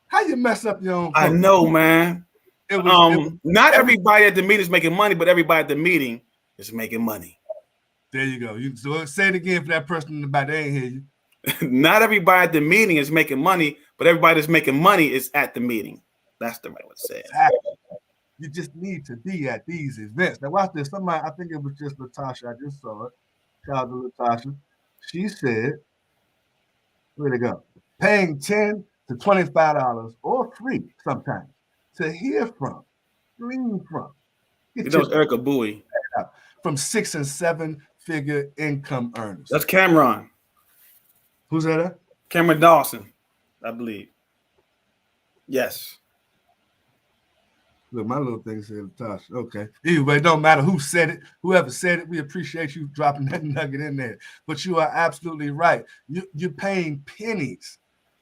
How you mess up your own? I know, man. Not everybody at the meeting is making money, but everybody at the meeting is making money. There you go. So say it again for that person in the back. They ain't hear you. Not everybody at the meeting is making money, but everybody that's making money is at the meeting. That's the right way to say it. Exactly. You just need to be at these events. Now watch this. Somebody, I think it was just Latasha. I just saw it. Shout out to Latasha. She said, where'd it go? Paying $10 to $25 or free sometimes to hear from, glean from. Erica Bowie. From 6- and 7-figure income earners. That's Cameron. Who's that? Cameron Dawson, I believe. Yes. Look, my little thing said Latasha. Okay. Anyway, it don't matter who said it, whoever said it, we appreciate you dropping that nugget in there. But you are absolutely right. You're paying pennies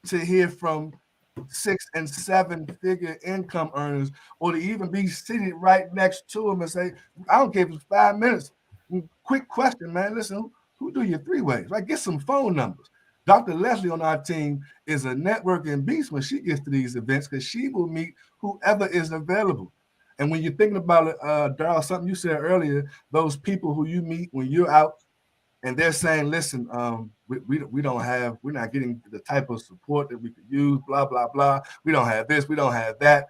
to hear from 6- and 7-figure income earners, or to even be seated right next to them and say, I don't care if it's 5 minutes. Quick question, man. Listen, Who do your three-ways? Right? Get some phone numbers. Dr. Leslie on our team is a networking beast when she gets to these events because she will meet whoever is available. And when you're thinking about it, Darryl, something you said earlier, those people who you meet when you're out and they're saying, listen, we're not getting the type of support that we could use, blah, blah, blah. We don't have this, we don't have that.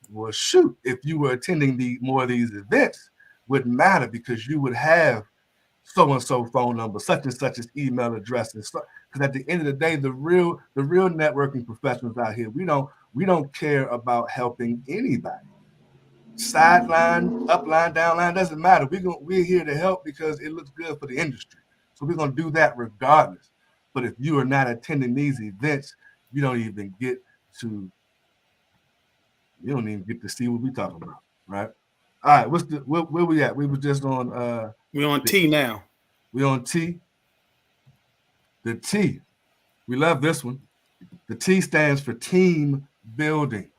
Well, shoot, if you were attending more of these events, wouldn't matter because you would have so-and-so phone number, such and such as email address. Because at the end of the day, the real networking professionals out here, we don't care about helping anybody. Sideline, upline, downline, doesn't matter. We're here to help because it looks good for the industry. So we're gonna do that regardless. But if you are not attending these events, you don't even get to see what we're talking about, right? All right, where we at? We were just on we're on T now. We're on T. The T. We love this one. The T stands for team building.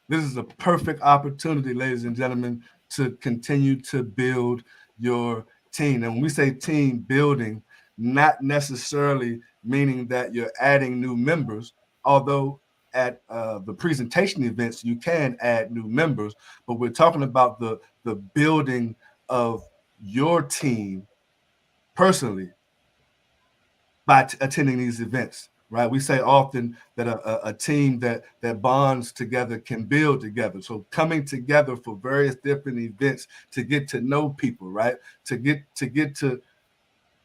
This is a perfect opportunity, ladies and gentlemen, to continue to build your team. And when we say team building, not necessarily meaning that you're adding new members, although at the presentation events, you can add new members, but we're talking about the building of your team personally by attending these events. Right, we say often that a team that bonds together can build together. So coming together for various different events to get to know people, right? To get to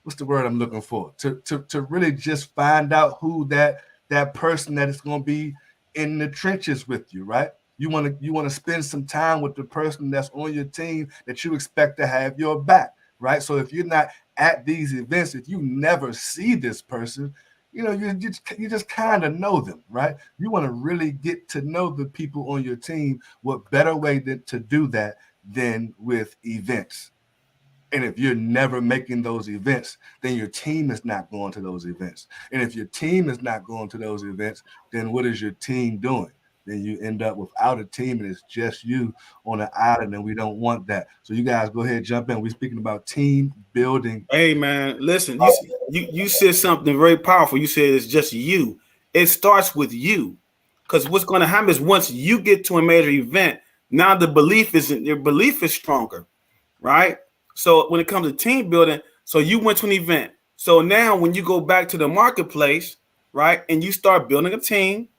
what's the word I'm looking for? To really just find out who that person that is going to be in the trenches with you, right? You want to spend some time with the person that's on your team that you expect to have your back, right? So if you're not at these events, if you never see this person, you just kind of know them, right? You want to really get to know the people on your team. What better way to do that than with events? And if you're never making those events, then your team is not going to those events. And if your team is not going to those events, then what is your team doing? Then you end up without a team and it's just you on an island, and we don't want that. So you guys go ahead, jump in. We're speaking about team building. Hey man, listen, you said something very powerful. You said it's just you. It starts with you. Because what's going to happen is once you get to a major event, now your belief is stronger, right? So when it comes to team building, so you went to an event. So now when you go back to the marketplace, right, and you start building a team,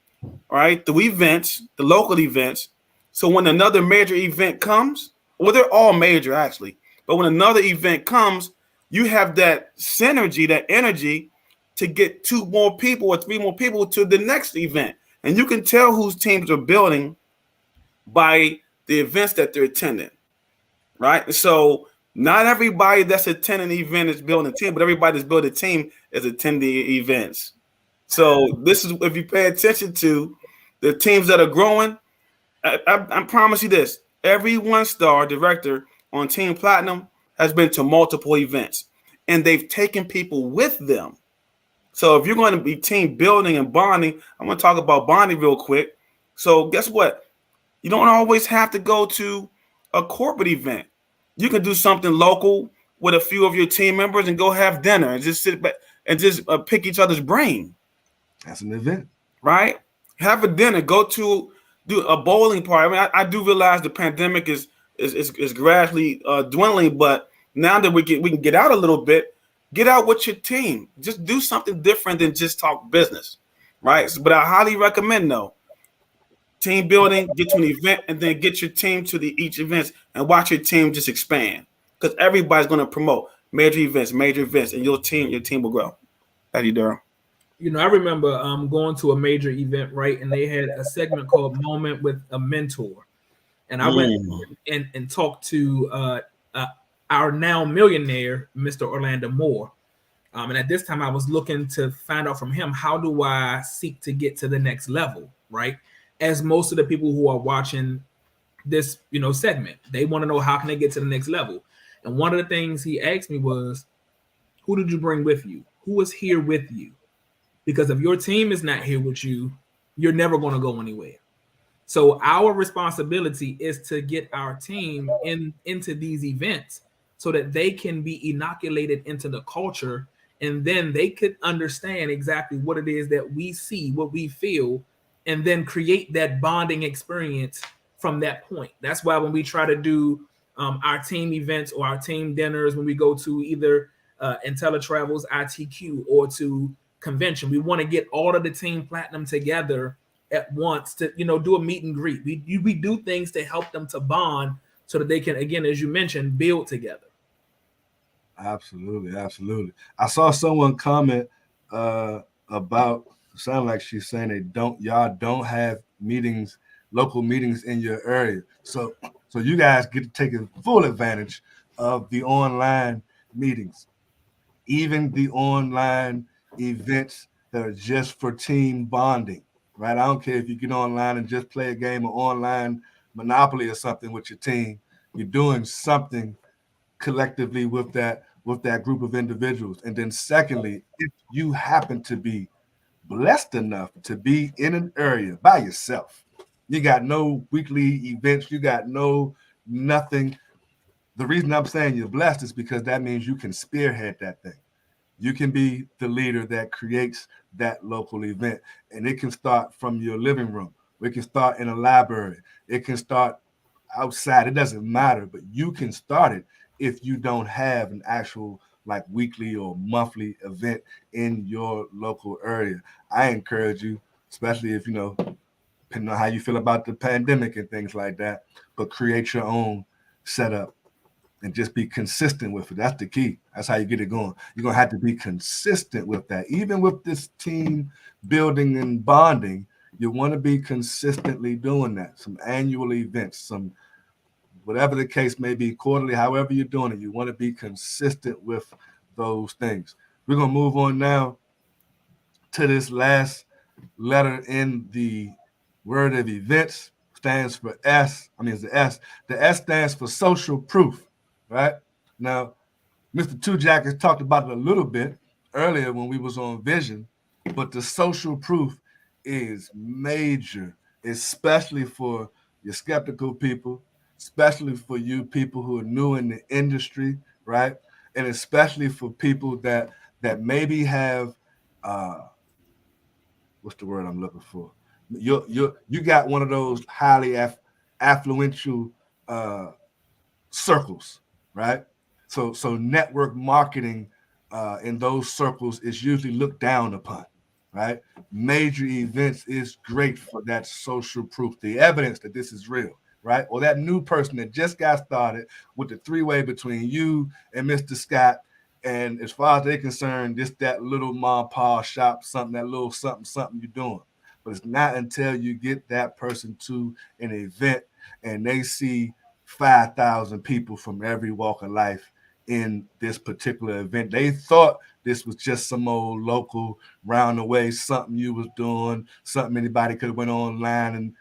right, through events, the local events. So when another major event comes, well, they're all major actually, but when another event comes, you have that synergy, that energy to get 2 more people or 3 more people to the next event. And you can tell whose teams are building by the events that they're attending, right? So not everybody that's attending the event is building a team, but everybody that's building a team is attending events. So this is, if you pay attention to the teams that are growing, I promise you this, every 1-star director on Team Platinum has been to multiple events, and they've taken people with them. So if you're going to be team building and bonding, I'm going to talk about bonding real quick. So guess what? You don't always have to go to a corporate event. You can do something local with a few of your team members and go have dinner and just sit back and just pick each other's brain. That's an event, right? Have a dinner. Go to do a bowling party. I mean, I do realize the pandemic is gradually dwindling, but now that we can get out a little bit, get out with your team. Just do something different than just talk business, right? So, but I highly recommend though, team building. Get to an event and then get your team to each event and watch your team just expand because everybody's going to promote major events, and your team will grow. Thank you, Darryl. I remember going to a major event, right? And they had a segment called Moment with a Mentor. And I went and talked to our now millionaire, Mr. Orlando Moore. And at this time, I was looking to find out from him, how do I seek to get to the next level, right? As most of the people who are watching this, segment, they want to know how can they get to the next level. And one of the things he asked me was, who did you bring with you? Who is here with you? Because if your team is not here with you, you're never going to go anywhere. So our responsibility is to get our team into these events so that they can be inoculated into the culture, and then they could understand exactly what it is that we see, what we feel, and then create that bonding experience from that point. That's why when we try to do our team events or our team dinners, when we go to either Inteletravel's ITQ or to convention, we want to get all of the team platinum together at once to do a meet and greet. We do things to help them to bond so that they can, again, as you mentioned, build together. Absolutely, absolutely. I saw someone comment about, sound like she's saying y'all don't have meetings, local meetings in your area. So you guys get to take full advantage of the online meetings, even the online events that are just for team bonding, right? I don't care if you get online and just play a game of online Monopoly or something with your team. You're doing something collectively with that group of individuals. And then secondly, if you happen to be blessed enough to be in an area by yourself, you got no weekly events, you got nothing. The reason I'm saying you're blessed is because that means you can spearhead that thing. You can be the leader that creates that local event, and it can start from your living room. It can start in a library. It can start outside. It doesn't matter, but you can start it if you don't have an actual like weekly or monthly event in your local area. I encourage you, especially if depending on how you feel about the pandemic and things like that, but create your own setup and just be consistent with it. That's the key. That's how you get it going. You're going to have to be consistent with that. Even with this team building and bonding, you want to be consistently doing that. Some annual events, some whatever the case may be, quarterly, however you're doing it, you want to be consistent with those things. We're going to move on now to this last letter in the word of events. Stands for S. I mean, it's the S. The S stands for social proof, right? Now, Mr. Two Jackets talked about it a little bit earlier when we was on Vision, but the social proof is major, especially for your skeptical people, especially for you people who are new in the industry, right? And especially for people that maybe have what's the word I'm looking for? You got one of those highly affluential circles, right? So network marketing in those circles is usually looked down upon, right? Major events is great for that social proof, the evidence that this is real, right? Or that new person that just got started with the three-way between you and Mr. Scott. And as far as they're concerned, just that little mom pa shop, something, that little something you're doing. But it's not until you get that person to an event and they see 5,000 people from every walk of life in this particular event. They thought this was just some old local round the way, something you was doing, something anybody could have went online and,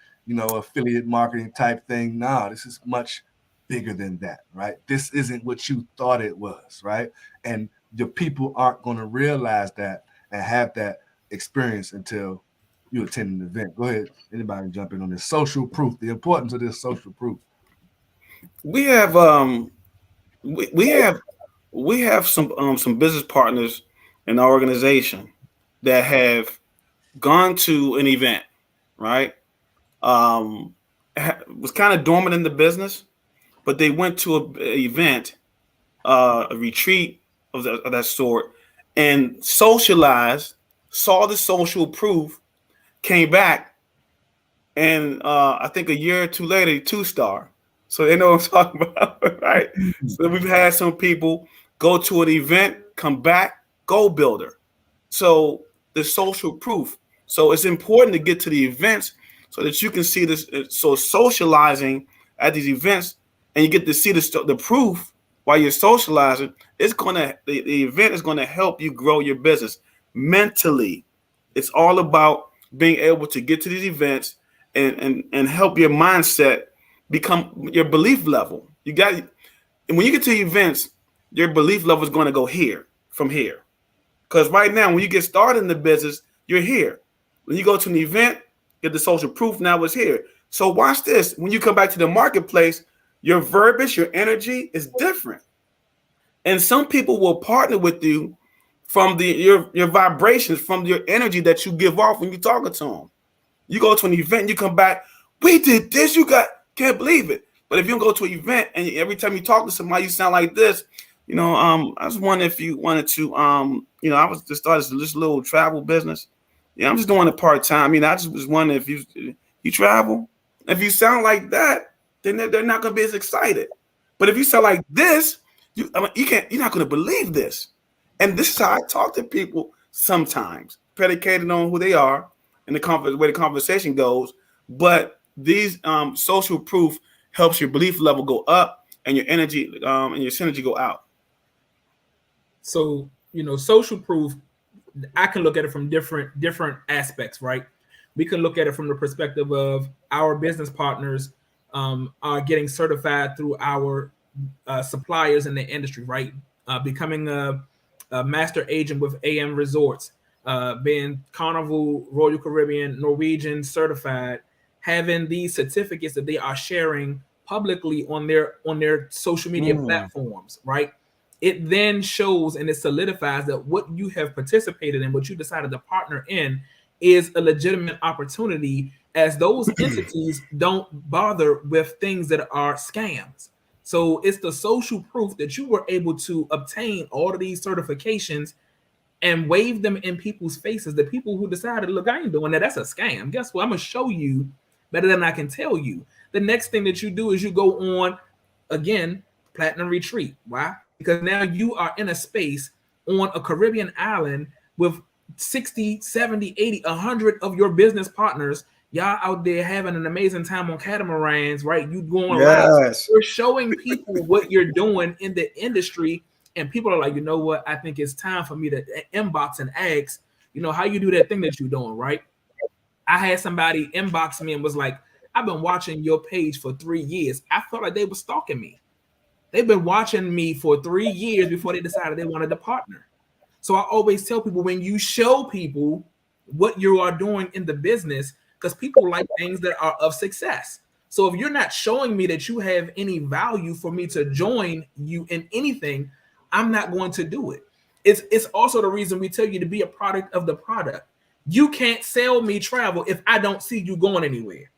affiliate marketing type thing. No, this is much bigger than that, right? This isn't what you thought it was, right? And your people aren't going to realize that and have that experience until you attend an event. Go ahead. Anybody jump in on this social proof, the importance of this social proof. We have we have some business partners in our organization that have gone to an event, right? Was kind of dormant in the business, but they went to an event, a retreat of that sort, and socialized, saw the social proof, came back, and I think a year or two later, 2-star. So they know what I'm talking about, right? So we've had some people go to an event, come back, go builder. So the social proof. So it's important to get to the events so that you can see this. So socializing at these events, and you get to see the proof while you're socializing. The event is gonna help you grow your business mentally. It's all about being able to get to these events and help your mindset become your belief level. And when you get to events, your belief level is going to go from here. Because right now, when you get started in the business, you're here. When you go to an event, get the social proof, now it's here. So watch this. When you come back to the marketplace, your verbiage, your energy is different. And some people will partner with you from your vibrations, from your energy that you give off when you're talking to them. You go to an event, you come back, we did this, can't believe it. But if you don't go to an event and every time you talk to somebody, you sound like this, I was wondering if you wanted to, I was just started this little travel business. Yeah, I'm just doing it part time. I just was wondering if you travel. If you sound like that, then they're not going to be as excited. But if you sound like this, you're not going to believe this. And this is how I talk to people sometimes, predicated on who they are and the way the conversation goes. But these social proof helps your belief level go up and your energy and your synergy go out. So, social proof, I can look at it from different aspects, right? We can look at it from the perspective of our business partners are getting certified through our suppliers in the industry, right? Becoming a master agent with AM Resorts, being Carnival, Royal Caribbean, Norwegian certified, having these certificates that they are sharing publicly on their social media platforms, right? It then shows and it solidifies that what you have participated in, what you decided to partner in, is a legitimate opportunity, as those entities don't bother with things that are scams. So it's the social proof that you were able to obtain all of these certifications and wave them in people's faces. The people who decided, look, I ain't doing that. That's a scam. Guess what? I'm going to show you better than I can tell you. The next thing that you do is you go on, again, Platinum Retreat. Why? Because now you are in a space on a Caribbean island with 60, 70, 80, 100 of your business partners. Y'all out there having an amazing time on catamarans, right? You going around. You're showing people what you're doing in the industry, and people are like, you know what? I think it's time for me to inbox and ask, how you do that thing that you're doing, right? I had somebody inbox me and was like, I've been watching your page for 3 years. I felt like they were stalking me. They've been watching me for 3 years before they decided they wanted to partner. So I always tell people, when you show people what you are doing in the business, because people like things that are of success. So if you're not showing me that you have any value for me to join you in anything, I'm not going to do it. It's also the reason we tell you to be a product of the product. You can't sell me travel if I don't see you going anywhere.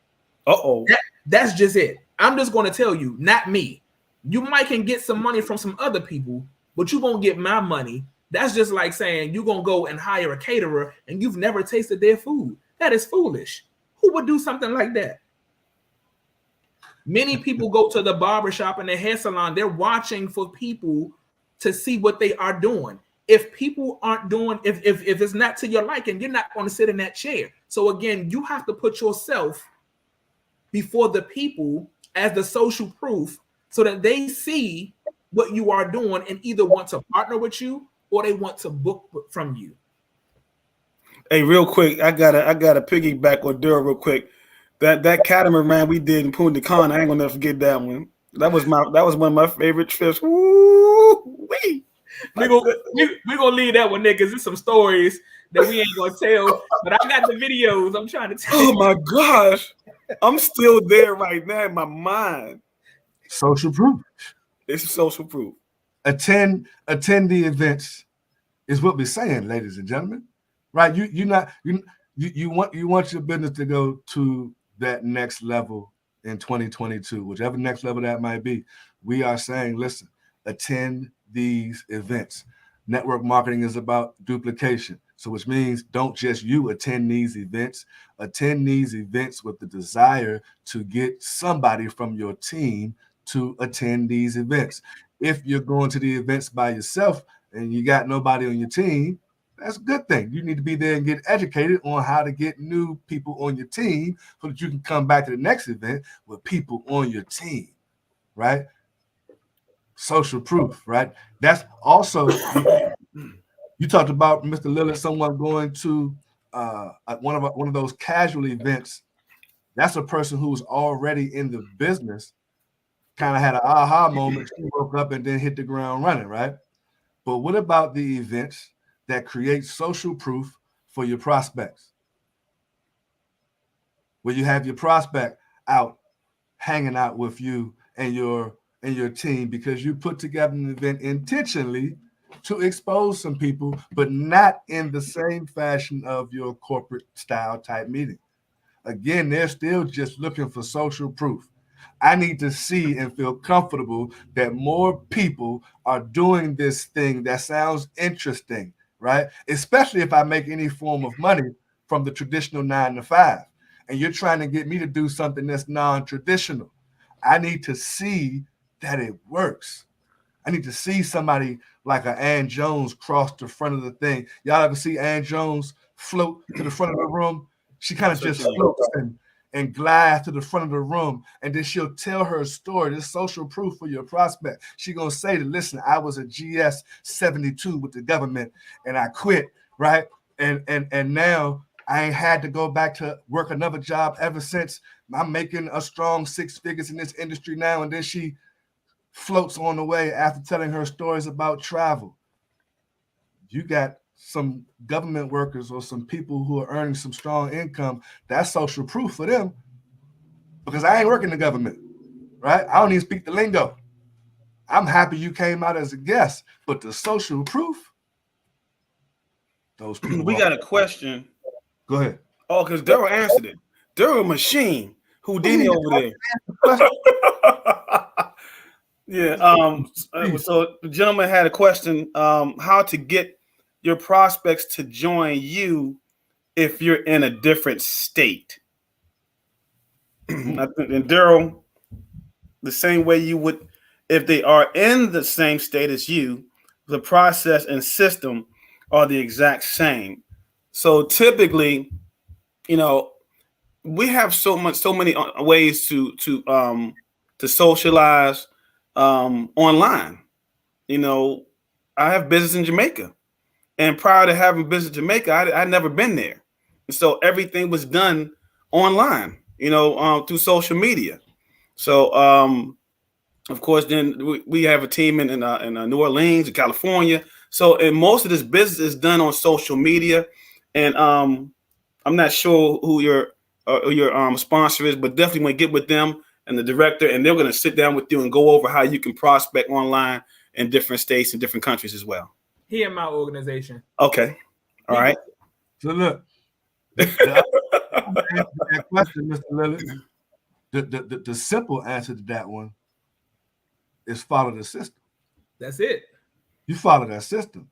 That's just it. I'm just going to tell you, not me. You might can get some money from some other people, but you won't get my money. That's just like saying you're going to go and hire a caterer and you've never tasted their food. That is foolish. Who would do something like that? Many people go to the barbershop and the hair salon. They're watching for people to see what they are doing. If people aren't doing, if it's not to your liking, you're not going to sit in that chair. So again, you have to put yourself before the people as the social proof so that they see what you are doing and either want to partner with you or they want to book from you. Hey, real quick, I gotta piggyback on Dura real quick. That catamaran we did in Punta Cana, I ain't gonna never forget that one. That was one of my favorite trips. Woo-wee. We're gonna leave that one there because there's some stories that we ain't gonna tell. But I got the videos. I'm trying to tell you. Oh my gosh, I'm still there right now in my mind. Social proof. It's social proof. Attend the events is what we're saying, ladies and gentlemen. Right? You want your business to go to that next level in 2022, whichever next level that might be. We are saying, listen, attend these events. Network marketing is about duplication. So which means don't just you attend these events with the desire to get somebody from your team to attend these events. If you're going to the events by yourself and you got nobody on your team, that's a good thing. You need to be there and get educated on how to get new people on your team so that you can come back to the next event with people on your team, right? Social proof, right? That's also, you talked about, Mr. Lillard, someone going to one of those casual events. That's a person who's already in the business, kind of had an aha moment, she woke up and then hit the ground running, right? But what about the events that create social proof for your prospects? Where you have your prospect out hanging out with you and your and your team because you put together an event intentionally to expose some people, but not in the same fashion of your corporate style type meeting. Again, they're still just looking for social proof. I need to see and feel comfortable that more people are doing this thing that sounds interesting, right? Especially if I make any form of money from the traditional 9 to 5, and you're trying to get me to do something that's non-traditional. I need to see that it works. I need to see somebody like a Ann Jones cross the front of the thing. Y'all ever see Ann Jones float to the front of the room? She kind of just floats and glides to the front of the room, and then she'll tell her story. This social proof for your prospect. She gonna say, listen, I was a GS 72 with the government, and I quit, right? And now I ain't had to go back to work another job ever since. I'm making a strong 6 figures in this industry now. And then she floats on the way after telling her stories about travel. You got some government workers or some people who are earning some strong income. That's social proof for them because I ain't working the government, right? I don't even speak the lingo. I'm happy you came out as a guest, but the social proof, those people. We got a question. Go ahead. Oh, because Daryl answered it. Daryl Machine, Houdini over there. Yeah. So the gentleman had a question: how to get your prospects to join you if you're in a different state. And Daryl, the same way you would if they are in the same state as you, the process and system are the exact same. So typically, we have so many ways to socialize online. I have business in Jamaica, and prior to having business in Jamaica, I'd never been there, and so everything was done online. Through social media. So, of course, then we have a team in New Orleans, in California. So, and most of this business is done on social media, and I'm not sure who your sponsor is, but definitely want to get with them and the director, and they're going to sit down with you and go over how you can prospect online in different states and different countries as well. He in my organization. Okay, all right. So look, that question, Mr. Lillard. The simple answer to that one is follow the system. That's it. You follow that system.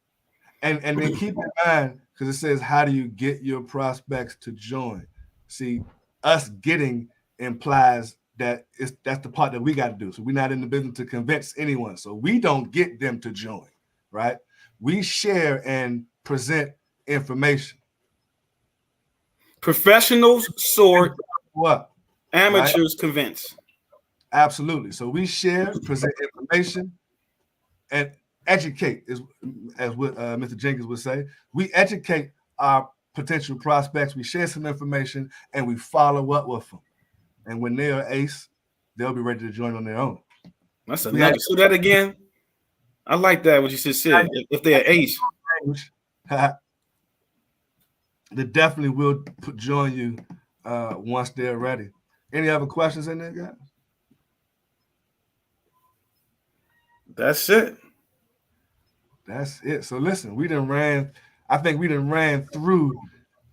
And then keep in mind, because it says, how do you get your prospects to join? See, us getting implies that that's the part that we got to do. So we're not in the business to convince anyone. So we don't get them to join, right? We share and present information. Professionals sort what? Amateurs convince. Absolutely. So we share, present information, and educate, as what Mr. Jenkins would say. We educate our potential prospects. We share some information, and we follow up with them. And when they are ace, they'll be ready to join on their own. That's a nugget. So that again, I like that what you just said. If they're ace, they definitely will join you once they're ready. Any other questions in there, guys? That's it. That's it. So listen, I think we done ran through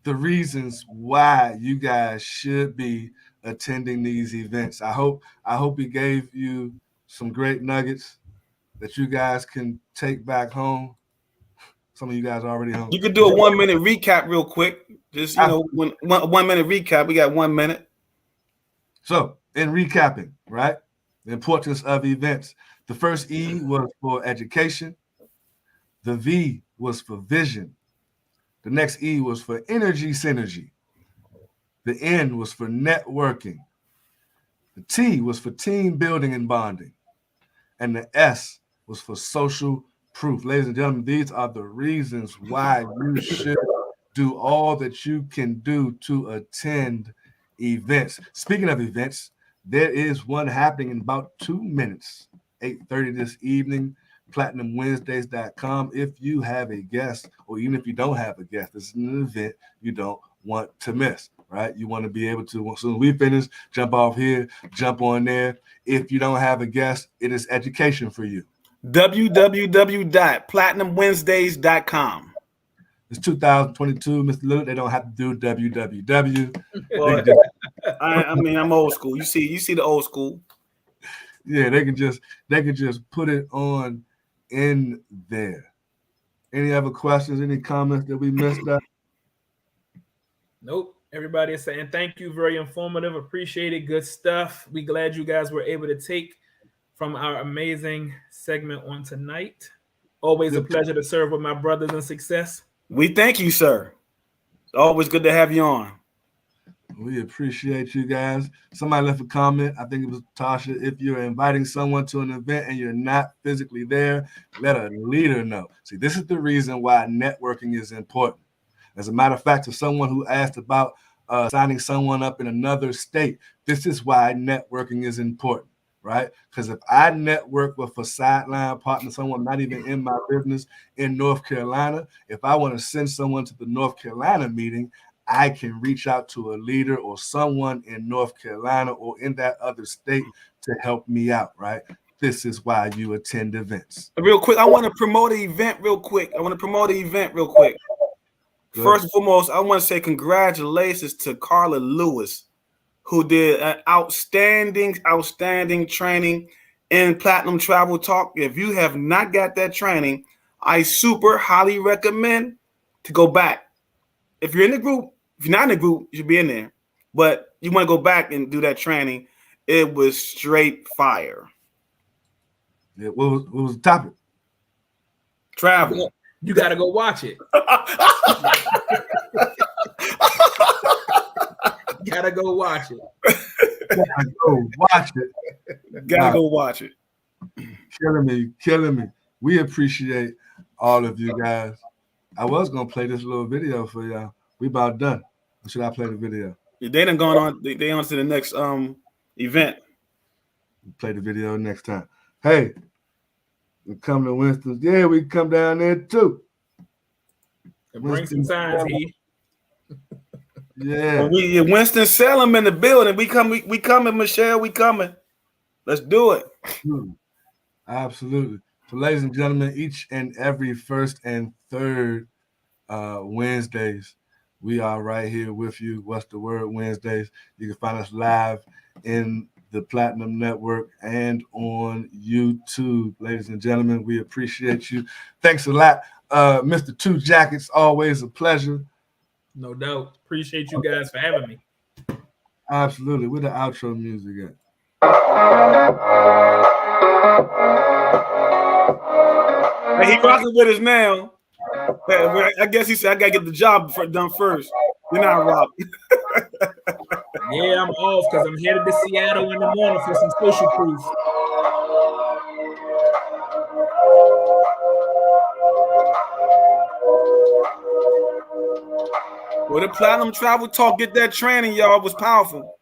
the reasons why you guys should be attending these events. I hope we gave you some great nuggets that you guys can take back home. Some of you guys are already home. You could do a 1 minute recap real quick. Just, 1 minute recap. We got 1 minute. So in recapping, right? The importance of events. The first E was for education. The V was for vision. The next E was for energy synergy. The N was for networking. The T was for team building and bonding. And the S was for social proof. Ladies and gentlemen, these are the reasons why you should do all that you can do to attend events. Speaking of events, there is one happening in about 2 minutes, 8:30 this evening, PlatinumWednesdays.com. If you have a guest, or even if you don't have a guest, this is an event you don't want to miss. right? You want to be able to, as soon as we finish, jump off here, jump on there. If you don't have a guest, it is education for you. www.platinumwednesdays.com. It's 2022, Mr. Lillard. They don't have to do www. Well, I mean, I'm old school. You see the old school. Yeah, they can just put it on in there. Any other questions? Any comments that we missed out? Nope. Everybody is saying thank you. Very informative. Appreciate it. Good stuff. We glad you guys were able to take from our amazing segment on tonight. Always a pleasure to serve with my brothers in success. We thank you, sir. Always good to have you on. We appreciate you guys. Somebody left a comment. I think it was Tasha. If you're inviting someone to an event and you're not physically there, let a leader know. See, this is the reason why networking is important. As a matter of fact, to someone who asked about signing someone up in another state, this is why networking is important, right? Because if I network with a sideline partner, someone not even in my business in North Carolina, if I want to send someone to the North Carolina meeting, I can reach out to a leader or someone in North Carolina or in that other state to help me out, right? This is why you attend events. Real quick, I want to promote an event real quick. First and foremost, I want to say congratulations to Carla Lewis, who did an outstanding training in Platinum Travel Talk. If you have not got that training, I super highly recommend to go back. If you're in the group, if you're not in the group, you should be in there. But you want to go back and do that training. It was straight fire. Yeah, what was the topic? Travel. You got to go watch it. Gotta go watch it. Gotta go watch it. Killing me. We appreciate all of you guys. I was gonna play this little video for y'all. We about done. Or should I play the video? They done gone on. They on to the next event. We'll play the video next time. Hey, we come to Winston. Yeah, we come down there too. And bring some signs, he. Yeah. Winston Salem in the building. We coming, Michelle. We coming. Let's do it. Absolutely. So, ladies and gentlemen, each and every first and third Wednesdays, we are right here with you. What's the Word Wednesdays? You can find us live in the Platinum Network and on YouTube. Ladies and gentlemen, we appreciate you. Thanks a lot. Mr. Two Jackets, always a pleasure. No doubt. Appreciate you guys for having me. Absolutely. Where the outro music at? Hey, he rocking with us now. I guess he said I gotta get the job done first. Then I rock. Yeah, I'm off because I'm headed to Seattle in the morning for some social proof. Well, the Platinum Travel Talk, get that training, y'all. It was powerful.